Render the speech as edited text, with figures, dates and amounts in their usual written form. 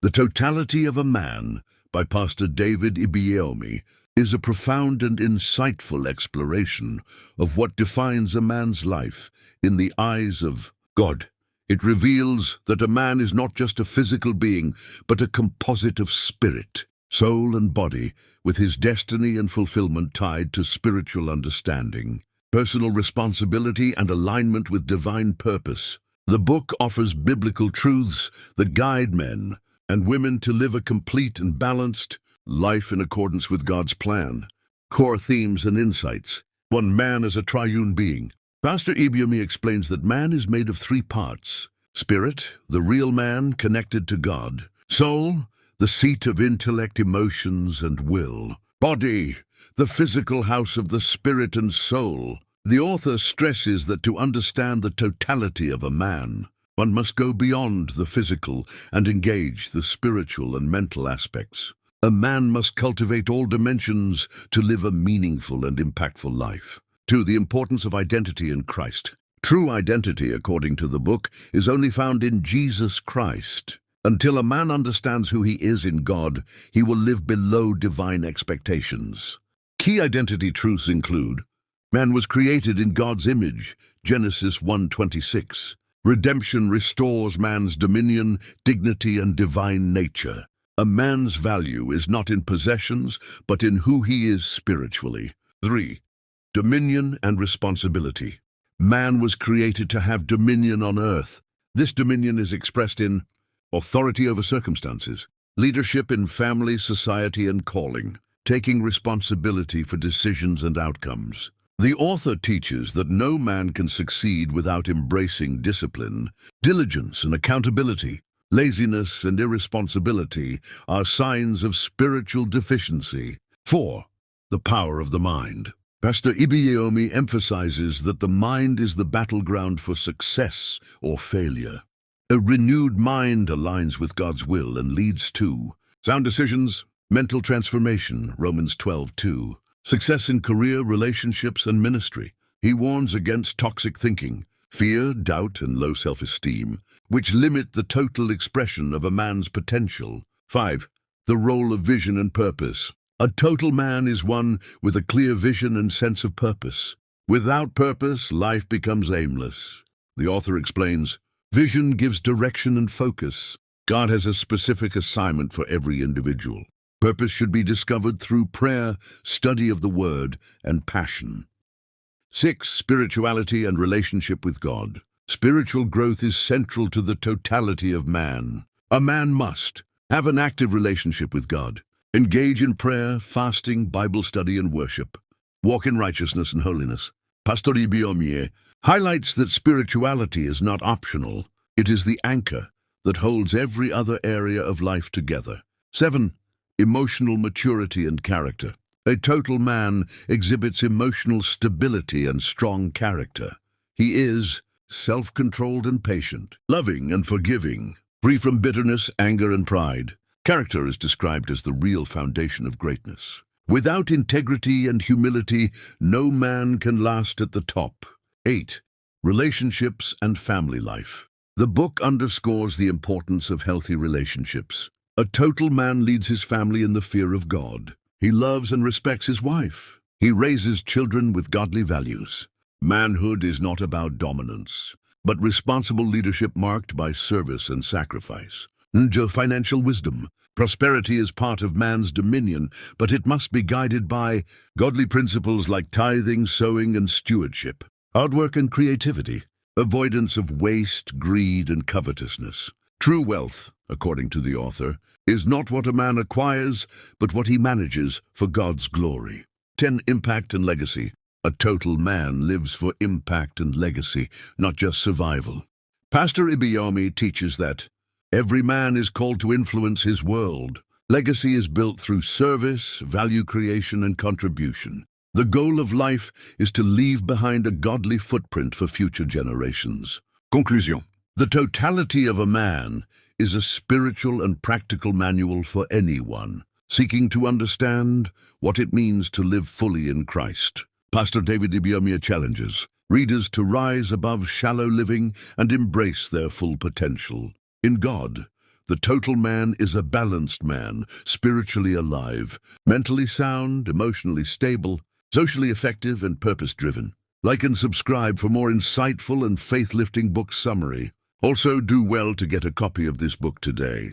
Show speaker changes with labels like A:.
A: The Totality of a Man by Pastor David Ibiyeomie is a profound and insightful exploration of what defines a man's life in the eyes of God. It reveals that a man is not just a physical being, but a composite of spirit, soul, and body, with his destiny and fulfillment tied to spiritual understanding, personal responsibility, and alignment with divine purpose. The book offers biblical truths that guide men and women to live a complete and balanced life in accordance with God's plan. Core themes and insights. 1. Man as a triune being. Pastor Ibiyeomie explains that man is made of 3 parts: spirit, the real man connected to God; soul, the seat of intellect, emotions, and will; body, the physical house of the spirit and soul. The author stresses that to understand the totality of a man, one must go beyond the physical and engage the spiritual and mental aspects. A man must cultivate all dimensions to live a meaningful and impactful life. 2. The importance of identity in Christ. True identity, according to the book, is only found in Jesus Christ. Until a man understands who he is in God, he will live below divine expectations. Key identity truths include: man was created in God's image, Genesis 1:26. Redemption restores man's dominion, dignity, and divine nature. A man's value is not in possessions, but in who he is spiritually. 3. Dominion and responsibility. Man was created to have dominion on earth. This dominion is expressed in authority over circumstances, leadership in family, society, and calling, taking responsibility for decisions and outcomes. The author teaches that no man can succeed without embracing discipline, diligence, and accountability. Laziness and irresponsibility are signs of spiritual deficiency. 4. The power of the mind. Pastor Ibiyeomie emphasizes that the mind is the battleground for success or failure. A renewed mind aligns with God's will and leads to sound decisions, mental transformation, Romans 12:2. Success in career, relationships, and ministry. He warns against toxic thinking, fear, doubt, and low self-esteem, which limit the total expression of a man's potential. 5. The role of vision and purpose. A total man is one with a clear vision and sense of purpose. Without purpose, life becomes aimless. The author explains, vision gives direction and focus. God has a specific assignment for every individual. Purpose should be discovered through prayer, study of the Word, and passion. 6. Spirituality and relationship with God. Spiritual growth is central to the totality of man. A man must have an active relationship with God, engage in prayer, fasting, Bible study, and worship, walk in righteousness and holiness. Pastor Ibiyeomie highlights that spirituality is not optional. It is the anchor that holds every other area of life together. 7. Emotional maturity and character. A total man exhibits emotional stability and strong character. He is self-controlled and patient, loving and forgiving, free from bitterness, anger, and pride. Character is described as the real foundation of greatness. Without integrity and humility, no man can last at the top. 8. Relationships and family life. The book underscores the importance of healthy relationships. A total man leads his family in the fear of God. He loves and respects his wife. He raises children with godly values. Manhood is not about dominance, but responsible leadership marked by service and sacrifice. Financial wisdom. Prosperity is part of man's dominion, but it must be guided by godly principles like tithing, sowing, and stewardship. Hard work and creativity. Avoidance of waste, greed, and covetousness. True wealth, according to the author, is not what a man acquires, but what he manages for God's glory. 10. Impact and legacy. A total man lives for impact and legacy, not just survival. Pastor Ibiyeomie teaches that every man is called to influence his world. Legacy is built through service, value creation, and contribution. The goal of life is to leave behind a godly footprint for future generations. Conclusion. The Totality of a Man is a spiritual and practical manual for anyone seeking to understand what it means to live fully in Christ. Pastor David Ibiyeomie challenges readers to rise above shallow living and embrace their full potential. In God, The total man is a balanced man, spiritually alive, mentally sound, emotionally stable, socially effective, and purpose-driven. Like and subscribe for more insightful and faith-lifting book summary. Also, do well to get a copy of this book today.